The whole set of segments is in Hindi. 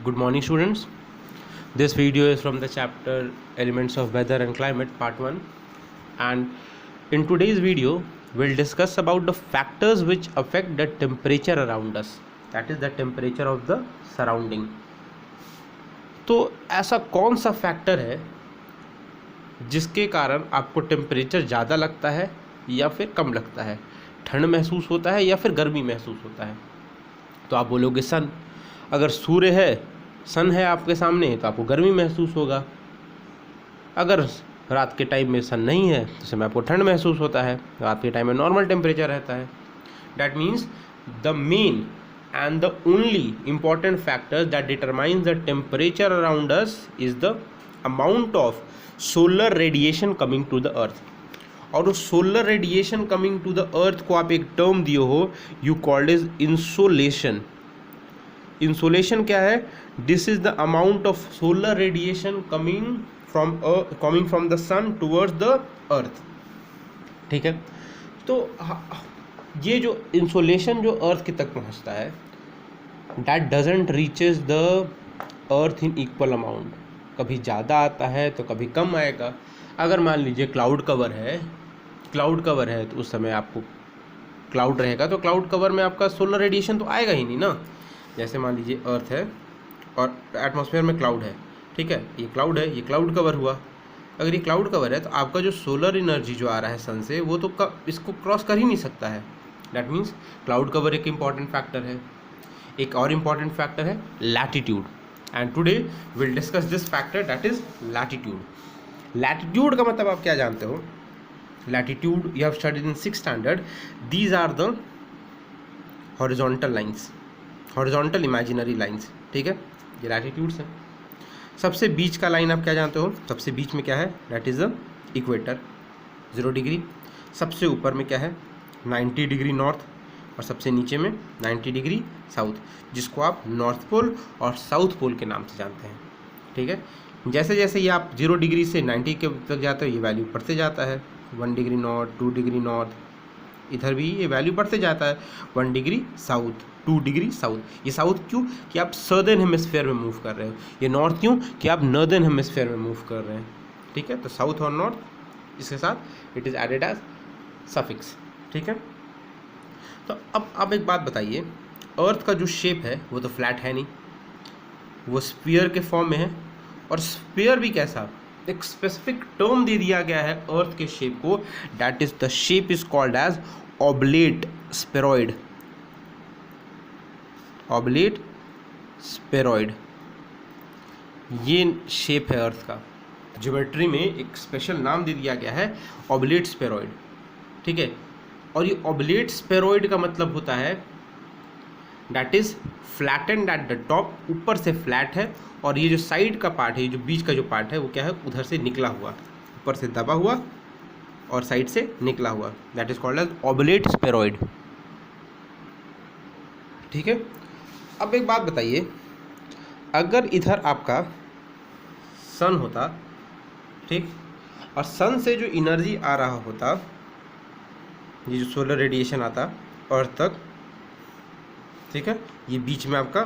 Good morning, students. This video is from the chapter Elements of Weather and Climate, part 1. And in today's video, we'll discuss about the factors which affect the temperature around us. That is the temperature of the surrounding. तो ऐसा कौन सा फैक्टर है जिसके कारण आपको टेम्परेचर ज़्यादा लगता है या फिर कम लगता है, ठंड महसूस होता है या फिर गर्मी महसूस होता है? तो आप बोलोगे सन। अगर सूर्य है, सन है आपके सामने, तो आपको गर्मी महसूस होगा। अगर रात के टाइम में सन नहीं है तो समय आपको ठंड महसूस होता है। रात के टाइम में नॉर्मल टेम्परेचर रहता है। That means the main and the only important factor that determines the temperature around us is the amount of solar radiation coming to the earth. और उस solar radiation coming to the earth को आप एक term दिए हो, you called is insolation. Insolation क्या है? This is the amount of solar radiation coming from the sun towards the earth. ठीक है, तो ये जो इंसोलेशन जो अर्थ की तक पहुंचता है, that doesn't reaches the earth in equal amount. कभी ज़्यादा आता है तो कभी कम आएगा। अगर मान लीजिए क्लाउड कवर है तो उस समय आपको क्लाउड रहेगा, तो क्लाउड कवर में आपका सोलर रेडिएशन तो आएगा ही नहीं ना। जैसे मान लीजिए अर्थ है और एटमॉस्फेयर में क्लाउड है, ठीक है, ये क्लाउड है, ये क्लाउड कवर हुआ। अगर ये क्लाउड कवर है तो आपका जो सोलर एनर्जी जो आ रहा है सन से, वो तो इसको क्रॉस कर ही नहीं सकता है। डैट मीन्स क्लाउड कवर एक इम्पॉर्टेंट फैक्टर है। एक और इम्पॉर्टेंट फैक्टर है latitude, and today will discuss this factor, that is latitude. Latitude का मतलब आप क्या जानते हो? Latitude you have studied in 6th standard. These are the horizontal lines, horizontal imaginary lines, ठीक है, ये लैटिट्यूड्स हैं। सबसे बीच का लाइन आप क्या जानते हो? सबसे बीच में क्या है? That is the equator, 0 degree. सबसे ऊपर में क्या है? 90 डिग्री नॉर्थ, और सबसे नीचे में 90 डिग्री साउथ, जिसको आप नॉर्थ पोल और साउथ पोल के नाम से जानते हैं, ठीक है। जैसे जैसे ये आप 0 डिग्री से 90 के तक जाते हो, ये वैल्यू बढ़ते जाता है। 1 डिग्री नॉर्थ, 2 डिग्री नॉर्थ, इधर भी ये वैल्यू बढ़ते जाता है। 1 डिग्री साउथ, 2 डिग्री साउथ। ये साउथ क्यों? कि आप सदर्न हेमिस्फेयर में मूव कर रहे हो। ये नॉर्थ क्यों? कि आप नॉर्दर्न हेमिस्फेयर में मूव कर रहे हैं, ठीक है। तो साउथ और नॉर्थ इसके साथ it is added as suffix, ठीक है। तो अब आप एक बात बताइए, अर्थ का जो शेप है वो तो फ्लैट है नहीं, वो स्फीयर के फॉर्म में है। और स्फीयर भी कैसा? एक स्पेसिफिक टर्म दे दिया गया है अर्थ के शेप को, that is the shape is called as oblate spheroid. Oblate spheroid ये शेप है अर्थ का। ज्योमेट्री में एक स्पेशल नाम दे दिया गया है, ऑब्लेट स्फेरॉइड, ठीक है। और ये ऑब्लेट स्फेरॉइड का मतलब होता है that is flattened at the top, ऊपर से फ्लैट है, और ये जो साइड का पार्ट है, ये जो बीच का जो पार्ट है, वो क्या है? उधर से निकला हुआ, ऊपर से दबा हुआ और साइड से निकला हुआ। That is called as oblate spheroid, ठीक है। अब एक बात बताइए, अगर इधर आपका सन होता, ठीक, और सन से जो एनर्जी आ रहा होता, ये जो सोलर रेडिएशन आता अर्थ तक, ठीक है, ये बीच में आपका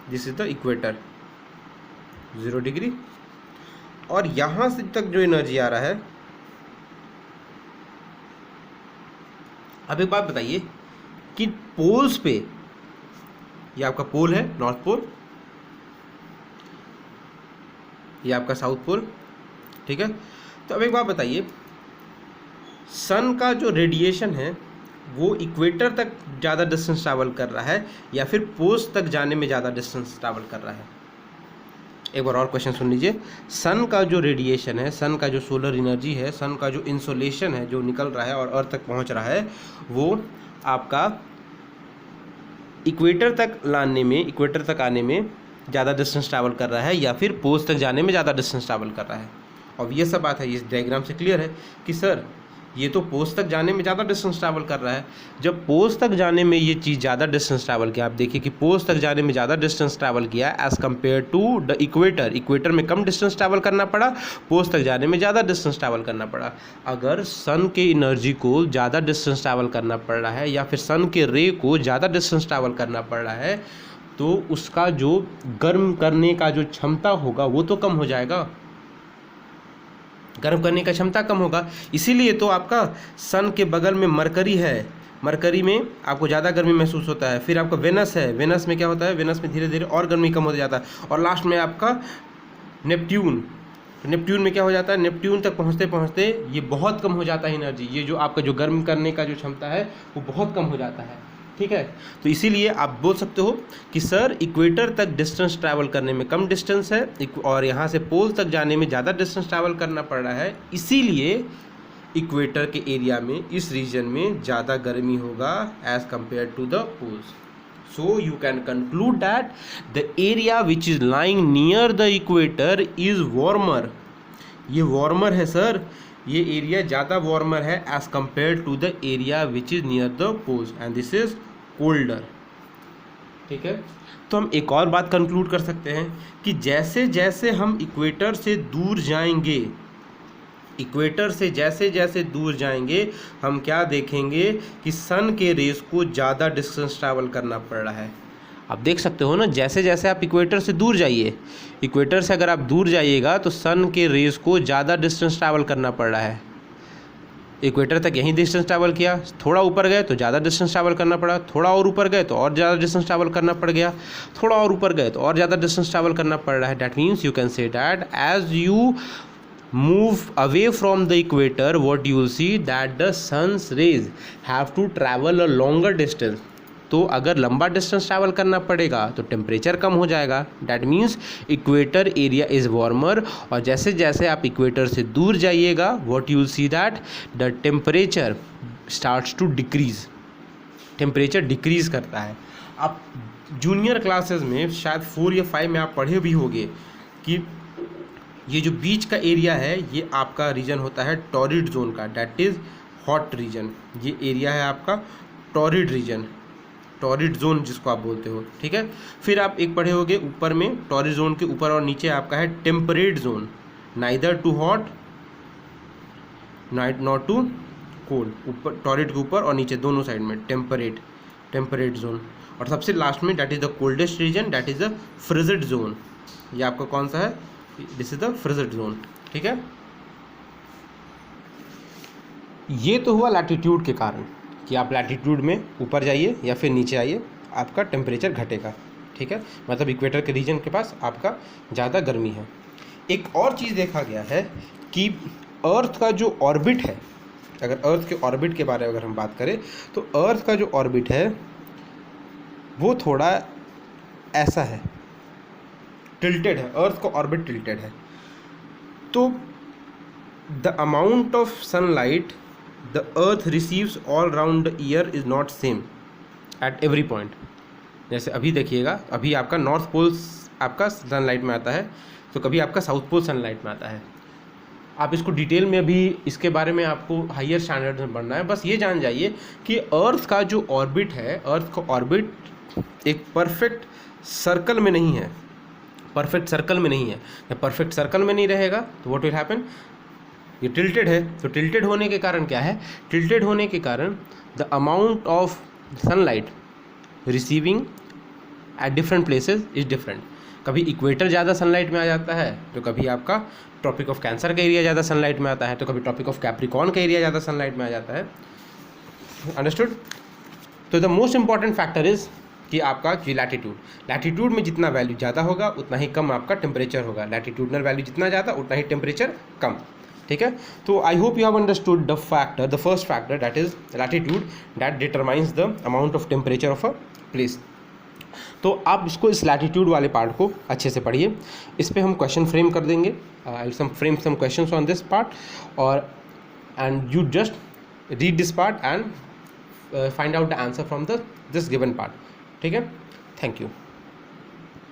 this is the equator, 0 degree, और यहाँ से तक जो एनर्जी आ रहा है। अब एक बात बताइए कि पोल्स पे, ये आपका पोल है नॉर्थ पोल, ये आपका साउथ पोल, ठीक है। तो अब एक बात बताइए, सन का जो रेडिएशन है वो इक्वेटर तक ज़्यादा डिस्टेंस ट्रैवल कर रहा है या फिर पोल्स तक जाने में ज़्यादा डिस्टेंस ट्रैवल कर रहा है? एक बार और क्वेश्चन सुन लीजिए। सन का जो रेडिएशन है, सन का जो सोलर एनर्जी है, सन का जो इंसोलेशन है जो निकल रहा है और अर्थ तक पहुंच रहा है, वो आपका इक्वेटर तक लाने में, इक्वेटर तक आने में ज़्यादा डिस्टेंस ट्रैवल कर रहा है या फिर पोल्स तक जाने में ज़्यादा डिस्टेंस ट्रैवल कर रहा है? और ये सब बात है, इस डायग्राम से क्लियर है कि सर ये तो पोल्स तक जाने में ज़्यादा डिस्टेंस ट्रैवल कर रहा है। जब पोल्स तक जाने में ये चीज़ ज़्यादा डिस्टेंस ट्रैवल किया, आप देखिए कि पोल्स तक जाने में ज़्यादा डिस्टेंस ट्रैवल किया as compare to the equator. Equator में कम डिस्टेंस ट्रैवल करना पड़ा, पोल्स तक जाने में ज़्यादा डिस्टेंस ट्रैवल करना पड़ा। अगर सन के एनर्जी को ज़्यादा डिस्टेंस ट्रैवल करना पड़ रहा है या फिर सन के रे को ज़्यादा डिस्टेंस ट्रैवल करना पड़ रहा है तो उसका जो गर्म करने का जो क्षमता होगा वो तो कम हो जाएगा, गर्म करने का क्षमता कम होगा। इसीलिए तो आपका सन के बगल में मरकरी है, मरकरी में आपको ज़्यादा गर्मी महसूस होता है। फिर आपका वेनस है, वेनस में क्या होता है, वेनस में धीरे धीरे और गर्मी कम हो जाता है। और लास्ट में आपका नेपट्यून, तो नेपट्यून में क्या हो जाता है, नेपट्यून तक पहुँचते पहुँचते ये बहुत कम हो जाता है एनर्जी, ये जो आपका जो गर्म करने का जो क्षमता है वो बहुत कम हो जाता है। ठीक है, तो इसीलिए आप बोल सकते हो कि सर इक्वेटर तक डिस्टेंस ट्रैवल करने में कम डिस्टेंस है और यहाँ से पोल तक जाने में ज़्यादा डिस्टेंस ट्रैवल करना पड़ रहा है, इसीलिए इक्वेटर के एरिया में, इस रीजन में ज़्यादा गर्मी होगा as compare to the poles. So you can conclude that the area which is lying near the equator is warmer. ये warmer है सर, ये एरिया ज़्यादा warmer है as compared to the area which is near the poles and this is colder. ठीक है, तो हम एक और बात कंक्लूड कर सकते हैं कि जैसे जैसे हम इक्वेटर से दूर जाएंगे, इक्वेटर से जैसे जैसे दूर जाएंगे हम क्या देखेंगे कि सन के रेस को ज़्यादा डिस्टेंस ट्रैवल करना पड़ रहा है। आप देख सकते हो ना, जैसे जैसे आप इक्वेटर से दूर जाइए, इक्वेटर से अगर आप दूर जाइएगा तो सन के रेस को ज़्यादा डिस्टेंस ट्रैवल करना पड़ रहा है। इक्वेटर तक यही डिस्टेंस ट्रैवल किया, थोड़ा ऊपर गए तो ज़्यादा डिस्टेंस ट्रैवल करना पड़ा, थोड़ा और ऊपर गए तो और ज़्यादा डिस्टेंस ट्रैवल करना पड़ गया, थोड़ा और ऊपर गए तो और ज़्यादा डिस्टेंस ट्रैवल करना पड़ रहा है। That means you can say that as you move away from the equator, what you will see that the sun's rays have to travel a longer distance. तो अगर लंबा डिस्टेंस ट्रैवल करना पड़ेगा तो टेम्परेचर कम हो जाएगा। That means equator area is warmer, और जैसे जैसे आप इक्वेटर से दूर जाइएगा what you will see that the temperature starts to decrease, temperature decrease करता है। आप जूनियर क्लासेस में शायद 4 या 5 में आप पढ़े भी होंगे कि ये जो बीच का एरिया है ये आपका रीजन होता है टॉरिड जोन का, डैट इज़ हॉट रीजन। ये एरिया है आपका टॉरिड रीजन, टॉरिड जोन जिसको आप बोलते हो। ठीक है, फिर आप एक पढ़े होंगे ऊपर में, टॉरिड जोन के ऊपर और नीचे आपका है temperate zone, neither too hot not too cold. ऊपर टॉरिड के ऊपर और नीचे दोनों साइड में टेम्परेट जोन। और सबसे लास्ट में that is the coldest region, that is the frigid zone. ये आपका कौन सा है, this is the frigid zone. ठीक है, ये तो हुआ लैटिट्यूड के कारण कि आप लैटिट्यूड में ऊपर जाइए या फिर नीचे आइए आपका टेम्परेचर घटेगा। ठीक है, मतलब इक्वेटर के रीजन के पास आपका ज़्यादा गर्मी है। एक और चीज़ देखा गया है कि अर्थ का जो ऑर्बिट है, अगर अर्थ के ऑर्बिट के बारे में अगर हम बात करें तो अर्थ का जो ऑर्बिट है वो थोड़ा ऐसा है, टिल्टेड है, अर्थ का ऑर्बिट टिल्टेड है। तो the amount of sunlight the earth receives all round the year is not same at every point. जैसे अभी देखिएगा, अभी आपका नॉर्थ पोल आपका सनलाइट में आता है, तो कभी आपका साउथ पोल सनलाइट में आता है। आप इसको डिटेल में अभी इसके बारे में आपको हायर स्टैंडर्ड में पढ़ना है। बस ये जान जाइए कि अर्थ का जो ऑर्बिट है, अर्थ का ऑर्बिट एक परफेक्ट सर्कल में नहीं है, परफेक्ट सर्कल में नहीं है। जब परफेक्ट सर्कल में नहीं रहेगा तो व्हाट विल हैपन, ये टिल्टेड है। तो टिल्टेड होने के कारण क्या है, टिल्टेड होने के कारण the amount of sunlight receiving at different places is different. कभी इक्वेटर ज़्यादा सनलाइट में आ जाता है, तो कभी आपका ट्रॉपिक ऑफ कैंसर का एरिया ज़्यादा सनलाइट में आता है, तो कभी ट्रॉपिक ऑफ कैप्रिकॉर्न का एरिया ज़्यादा सनलाइट में आ जाता है। अंडरस्टूड। तो the most important factor is कि आपका जी लैटिट्यूड में जितना वैल्यू ज़्यादा होगा उतना ही कम आपका टेम्परेचर होगा, लैटिट्यूडनल वैल्यू जितना ज़्यादा उतना ही टेम्परेचर कम। ठीक है, तो I hope you have understood the factor, the first factor that is latitude that determines the amount of temperature of a place. तो आप इसको, इस लैटिट्यूड वाले पार्ट को अच्छे से पढ़िए, इस पर हम क्वेश्चन फ्रेम कर देंगे, I will frame some questions on this part, और and you just read this part and find out the answer from this given part. ठीक है, थैंक यू।